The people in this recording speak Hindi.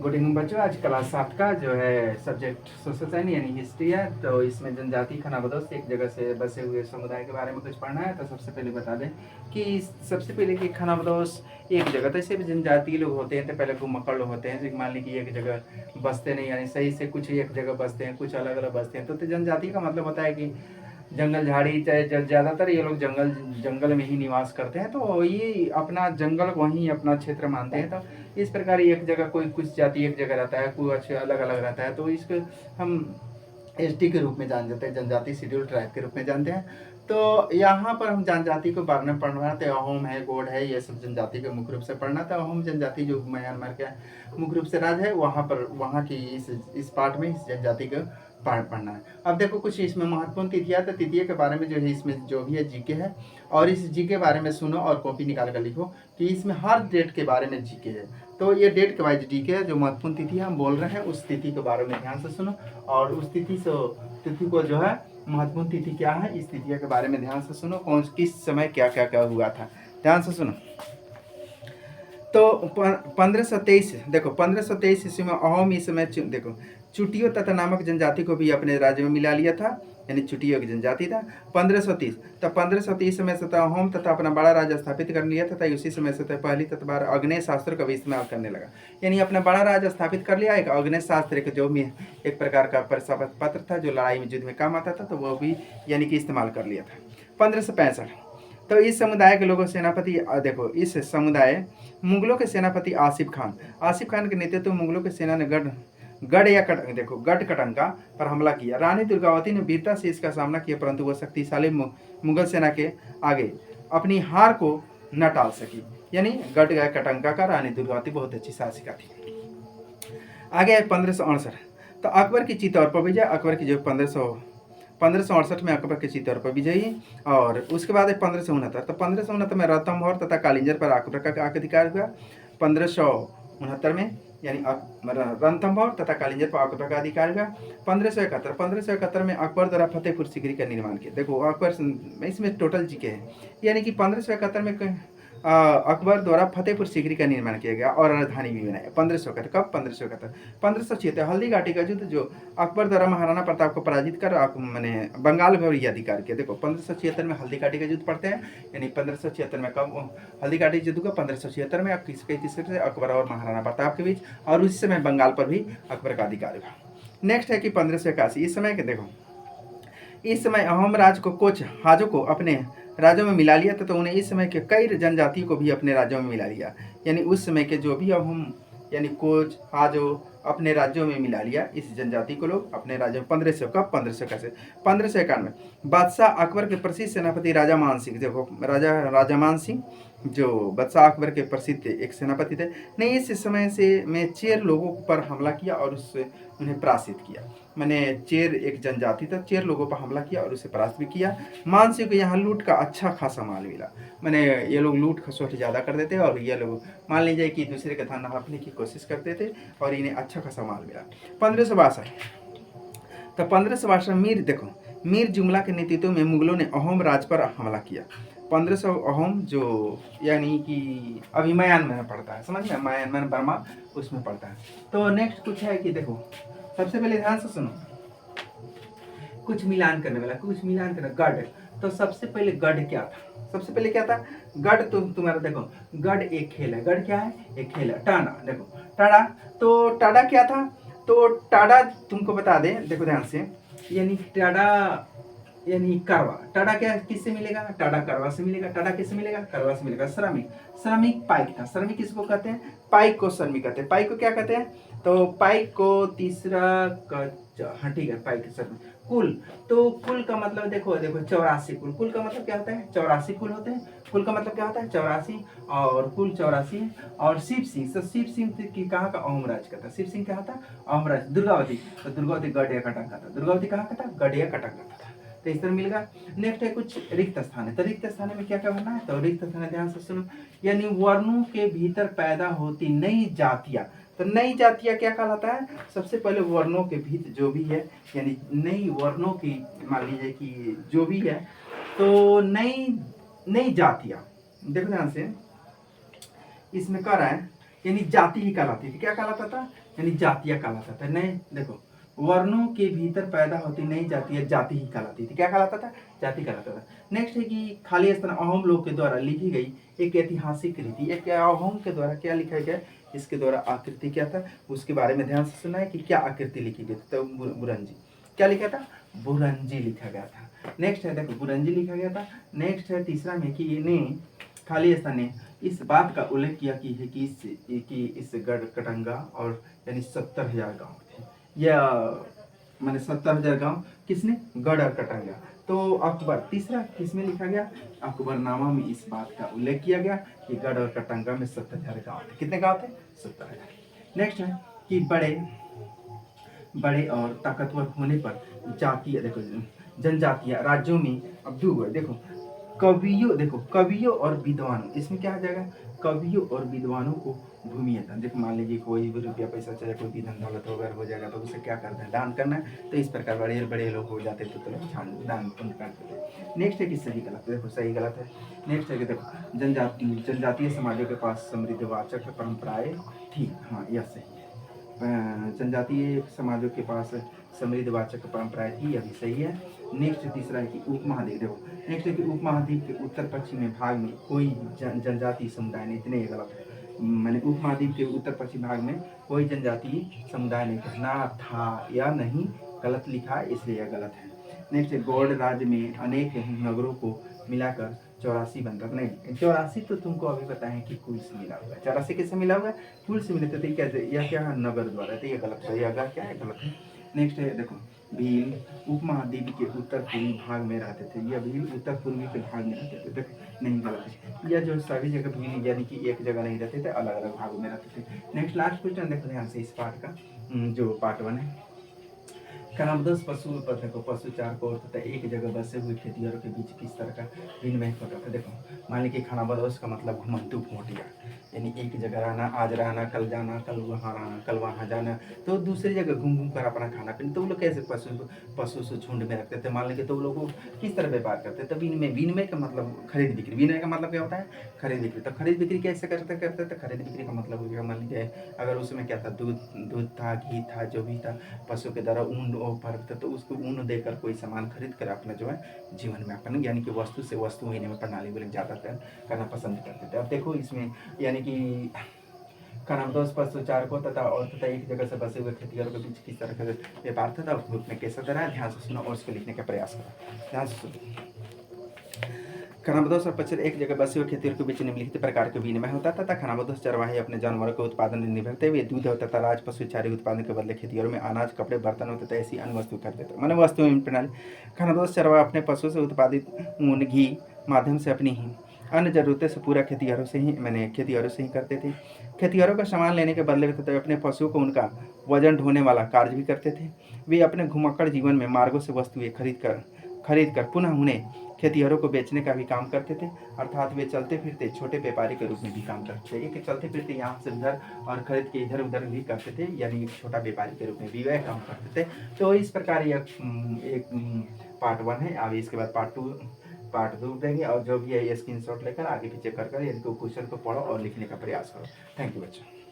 गुड इवनिंग बच्चों। आज क्लास 7 का जो है सब्जेक्ट सोशल साइंस यानी हिस्ट्री है। तो इसमें जनजाति खानाबदोश एक जगह से बसे हुए समुदाय के बारे में कुछ पढ़ना है। तो सबसे पहले बता दें कि सबसे पहले कि खानाबदोश एक जगह, तो इससे भी जनजातीय लोग होते हैं तो पहले घुमक्कड़ लोग होते हैं। जैसे मान ली कि एक जगह बसते नहीं, यानी सही से कुछ एक जगह बसते हैं, कुछ अलग अलग बसते हैं। तो जनजाति का मतलब होता है कि जंगल झाड़ी, चाहे ज़्यादातर ये लोग जंगल जंगल में ही निवास करते हैं। तो ये अपना जंगल वहीं अपना क्षेत्र मानते हैं। तो इस प्रकार एक जगह कोई कुछ जाति एक जगह रहता है, कुछ अलग अलग रहता है, तो इसको हम एसटी के रूप में जान जाते हैं, जनजाति शेड्यूल ट्राइब के रूप में जानते हैं। तो यहाँ पर हम जनजाति को बारे में पढ़ रहे हैं। तो अहोम है, गोंड है, ये सब जनजाति को मुख्य रूप से पढ़ना था। अहोम जनजाति जो म्यांमार का मुख्य रूप से राज है, वहाँ पर वहाँ की इस पार्ट में इस जनजाति को पढ़ना है। अब देखो कुछ इसमें महत्वपूर्ण तिथियां, तो तिथियों के बारे में जो है इसमें जो भी है जीके है, और इस जीके के बारे में सुनो और कॉपी निकाल कर लिखो कि इसमें हर डेट के बारे में जीके है। तो ये डेट के वाइज जीके है, जो महत्वपूर्ण तिथि हम बोल रहे हैं उस तिथि के बारे में ध्यान से सुनो, और उस तिथि को जो है महत्वपूर्ण तिथि क्या है इस तिथि के बारे में ध्यान से सुनो, कौन किस समय क्या क्या क्या हुआ था, ध्यान से सुनो। तो 1523 देखो 1523 ईस्वी में अहोम इस समय देखो चुटियो तथा नामक जनजाति को भी अपने राज्य में मिला लिया था, यानी चुटियो की जनजाति था। 1530 तो 1530 में से अहोम तथा अपना बड़ा राज्य स्थापित कर लिया तथा उसी समय से पहली तथा अग्नेय शास्त्र का भी इस्तेमाल करने लगा, यानी अपना बड़ा राज्य स्थापित कर लिया। एक अग्नेय शास्त्र एक जो भी एक प्रकार का पत्र था जो लड़ाई में युद्ध में काम आता था, तो वो भी यानी कि इस्तेमाल कर लिया था। 1565 तो इस समुदाय के लोगों सेनापति देखो इस समुदाय मुगलों के सेनापति आसिफ खान के नेतृत्व में मुगलों की सेना ने गढ़ कटंका पर हमला किया। रानी दुर्गावती ने वीरता से इसका सामना किया, परंतु वह शक्तिशाली मुगल सेना के आगे अपनी हार को न टाल सकी। यानी गढ़ कटंका का रानी दुर्गावती बहुत अच्छी शासिका थी। आगे 1568 तो अकबर की चित्तौड़ पर विजय। अकबर की जो 1568 में अकबर के चित्तौड़ पर विजयी, और उसके बाद 1569 तो 1569 में रणथंभौर तथा कालिंजर पर अकबर का अधिकार हुआ। 1569 में यानी रणथंभौर तथा कालिंजर पर अकबर का अधिकार हुआ। 1571 में अकबर द्वारा फतेहपुर सीकरी का निर्माण किया। देखो अकबर इसमें टोटल जीके है, यानी कि 1571 में अकबर द्वारा फतेहपुर सीकरी का निर्माण किया गया और राजधानी भी बनाया। 1571 कब 1576 हल्दी घाटी का युद्ध जो अकबर द्वारा महाराणा प्रताप को पराजित कर मैंने बंगाल में भी अधिकार किया। देखो 1576 में हल्दी घाटी का युद्ध पढ़ते हैं, यानी 1576 में कब हल्दी घाटी युद्ध का 1576 में किसके अकबर और महाराणा प्रताप के बीच, और उसी समय बंगाल पर भी अकबर का अधिकार हुआ। नेक्स्ट है कि 1581 इस समय के देखो इस समय अहोम राज को कोच हाजों को अपने राज्यों में मिला लिया था। तो उन्हें इस समय के कई जनजातियों को भी अपने राज्यों में मिला लिया, यानी उस समय के जो भी अहोम यानी कोच हाजो अपने राज्यों में मिला लिया इस जनजाति को लोग अपने राज्यों में। 1500 कब 1591 बादशाह अकबर के प्रसिद्ध सेनापति राजा मान सिंह, देखो राजा मान सिंह जो बादशाह अकबर के प्रसिद्ध एक सेनापति थे, ने इस समय से में चेर लोगों पर हमला किया और उससे उन्हें पराजित किया। मैंने चेर एक जनजाति था, चेर लोगों पर हमला किया और उसे परास्त भी किया। मान सिंह को यहाँ लूट का अच्छा खासा माल मिला, मैंने ये लोग लूट खसोट ज़्यादा कर देते और ये लोग मान लीजिए कि दूसरे का धन हड़पने की कोशिश करते थे और इन्हें अच्छा खासा माल मिला। 1562 तो 1562 मीर जुमला के नेतृत्व में मुगलों ने अहोम राज पर हमला किया। 1500 अहोम जो यानी कि अभी म्यांमार में पड़ता है, समझ में म्यांमार बर्मा उसमें पड़ता है। तो नेक्स्ट कुछ है कि देखो सबसे पहले ध्यान से सुनो, कुछ मिलान करने वाला गढ़। तो सबसे पहले गढ़ क्या था, सबसे पहले क्या था गढ़, तो तुम्हारा देखो गढ़ एक खेल है। गढ़ क्या है, एक खेल है। टाड़ा, देखो टाड़ा, तो टाड़ा क्या था, तो टाड़ा तुमको बता दे, देखो ध्यान से, यानी टाड़ा यानी करवा। टाड़ा क्या किससे मिलेगा, टाड़ा करवा से मिलेगा। टाड़ा किससे मिलेगा, करवा से मिलेगा। श्रमिक पाइक था। श्रमिक किसको कहते हैं, पाइक को श्रमिक कहते हैं। पाइक को क्या कहते हैं, तो पाइक को तीसरा हाँ ठीक है पाइक श्रमिक। कुल, तो कुल का मतलब देखो 84 कुल का मतलब क्या होता है, 84 कुल होते हैं। कुल का मतलब क्या होता है 84, और कुल 84 है। और शिव सिंह की कहाँ का, अहोम राज का था। शिव सिंह क्या था, अहोम राज। दुर्गावती, तो दुर्गावती गढ़िया कटंका था। दुर्गावती कहाँ का था, गढ़िया कटंका था। तो इस तरह मिलेगा। नेक्स्ट है कुछ रिक्त स्थान है। तो रिक्त स्थान में क्या क्या भरना है, तो रिक्त स्थान ध्यान से सुनो, यानी वर्णों के भीतर पैदा होती नई जातियां। तो नई जातियां क्या कहलाता है, सबसे पहले वर्णों के भीतर जो भी है, यानी नई वर्णों की मान लीजिए कि जो भी है, तो नई जातियां। देखो ध्यान से इसमें कह रहा है यानी जाति ही कहलाती थी। क्या कहलाता था? यानी जातियाँ कहलाता था। नए देखो, वर्णों के भीतर पैदा होती नई जातियाँ जाति ही कहलाती थी। क्या कहलाता था? जाति कहलाता था। नेक्स्ट है कि खाली स्थान अहोम लोग के द्वारा लिखी गई एक ऐतिहासिक कृति। एक अहोम के द्वारा क्या लिखा गया? इसके द्वारा आकृति क्या था उसके बारे में ध्यान से सुना है कि क्या आकृति लिखी गई थी। तो बुरंजी क्या लिखा था? बुरंजी लिखा गया था। नेक्स्ट है देखो, बुरंजी लिखा गया था। नेक्स्ट है तीसरा में कि इन्हें खाली स्थान ने इस बात का उल्लेख किया कि इस गढ़ कटंगा और यानी 70,000 गाँव थे। या मैंने 70,000 गाँव किसने? गढ़ और कटंगा। तो अकबर तीसरा किसमें लिखा गया? अकबरनामा में इस बात का उल्लेख किया गया कि गढ़ और कटंगा में 70,000 गाँव थे। कितने गाँव थे? 70,000। नेक्स्ट है कि बड़े और ताकतवर होने पर जातीय देखो जनजातियां राज्यों में अब हुआ। देखो कवियों और विद्वानों, इसमें क्या आ जाएगा? कवियों और विद्वानों को भूमि था। देखो मान लीजिए कोई भी रुपया पैसा चाहे कोई भी धन दौलत वगैरह हो जाएगा तो उसे क्या करते हैं? दान करना है। तो इस प्रकार बड़े बड़े लोग हो जाते थे तो लोग दान पुण्य करते थे। नेक्स्ट है कि सही गलत। देखो सही गलत है। नेक्स्ट है कि देखो जनजातीय समाजों के पास समृद्धवाचक परंपराएं थी। हाँ यह सही है। जनजातीय समाजों के पास समृद्धवाचक परंपराएं थी, यह भी सही है। नेक्स्ट तीसरा है कि उपमहाद्वीप। देखो नेक्स्ट है कि उपमहाद्वीप के उत्तर पश्चिमी भाग में कोई जनजातीय समुदाय नहीं। इतने गलत है। मैंने उपमहाद्वीप के उत्तर पश्चिम भाग में कोई जनजातीय समुदाय नहीं कहना था या नहीं, गलत लिखा है इसलिए यह गलत है। नेक्स्ट गौड़ राज्य में अनेक नगरों को मिलाकर 84 बनता था। नहीं 84 तो तुमको अभी पता है कि कुल से मिला हुआ है। 84 किससे मिला हुआ है? कुल से मिले थे। कैसे? यह क्या है? नगर द्वारा। तो ये गलत है। यह अगर क्या है? गलत है। नेक्स्ट है देखो, भील उपमहाद्वीप के उत्तर पूर्वी भाग में रहते थे। यह भील उत्तर पूर्वी के भाग में रहते थे। देखो नहीं, गलत है। यह जो सभी जगह भील यानी कि एक जगह नहीं रहते थे, अलग अलग भागों में रहते थे। नेक्स्ट लास्ट क्वेश्चन देखो ध्यान से इस पार्ट का, जो पार्ट 1 है। खानाबदोश पशु पथ को पशुचार को तथा एक जगह बसे हुए खेतिहरों के बीच किस तरह का विनिमय होता था? देखो मान लीजिए खानाबदोश का मतलब घुमंतु भोटिया, यानी एक जगह रहना, आज रहना, कल जाना, कल वहाँ रहना, कल वहाँ जाना, तो दूसरी जगह घूम घूम कर अपना खाना पीना। तो वो लोग कैसे पशु से झुंड में रखते थे मान लीजिए, तो वो लोग किस तरह व्यापार करते थे? विनिमय का मतलब खरीद बिक्री। विनिमय का मतलब क्या होता है? खरीद बिक्री। तो खरीद बिक्री कैसे करते थे? खरीद बिक्री का मतलब हो गया मान लीजिए अगर उसमें क्या था, दूध था, घी था, जो भी था, पशु के द्वारा ऊन फर्क था, तो उसको ऊन देकर कोई सामान खरीद कर अपना जो है जीवन में अपन यानी कि वस्तु से वस्तु विनिमय प्रणाली को ज़्यादातर करना पसंद करते थे। अब देखो इसमें यानी कि खानाबदोश पशुचारकों तथा एक जगह से बसे हुए खेतिहरों के बीच किस तरह का व्यापार था ग्रुप में कैसा तरह ध्यान से सुनो और उसको लिखने का प्रयास करो। ध्यान से सुनो। खानाबदोश और पश्चिम एक जगह बसे हुए खेतिहरों के बीच निम्नलिखित प्रकार के विनिमय होता था। खानाबदोश चरवाहे अपने जानवरों के उत्पादन में निर्भर थे। वे दूध तथा राज पशु चारे उत्पादन के बदले खेतिहरों में अनाज, कपड़े, बर्तन तथा ऐसी अन्य वस्तु करते थे। मैंने वस्तु प्रणाली। खानाबदोश चरवाहे अपने पशु से उत्पादित ऊन, घी माध्यम से अपनी ही अन्य जरूरतें से पूरा खेतिहरों से ही करते थे। खेतिहरों का सामान लेने के बदले में तथा अपने पशुओं को उनका वजन ढोने वाला कार्य भी करते थे। वे अपने घुमक्कड़ जीवन में मार्गों से वस्तुएं खरीद कर पुनः उन्हें खेतिहरों को बेचने का भी काम करते थे। अर्थात वे चलते फिरते छोटे व्यापारी के रूप में भी काम करते थे। एक चलते फिरते यहाँ से उधर और खरीद के इधर उधर भी करते थे, यानी छोटा व्यापारी के रूप में भी वह काम करते थे। तो इस प्रकार यह एक पार्ट 1 है। अभी इसके बाद पार्ट 2 देंगे और जो भी है ये स्क्रीनशॉट लेकर आगे पीछे कर यानी क्वेश्चन को पढ़ो और लिखने का प्रयास करो। थैंक यू बच्चों।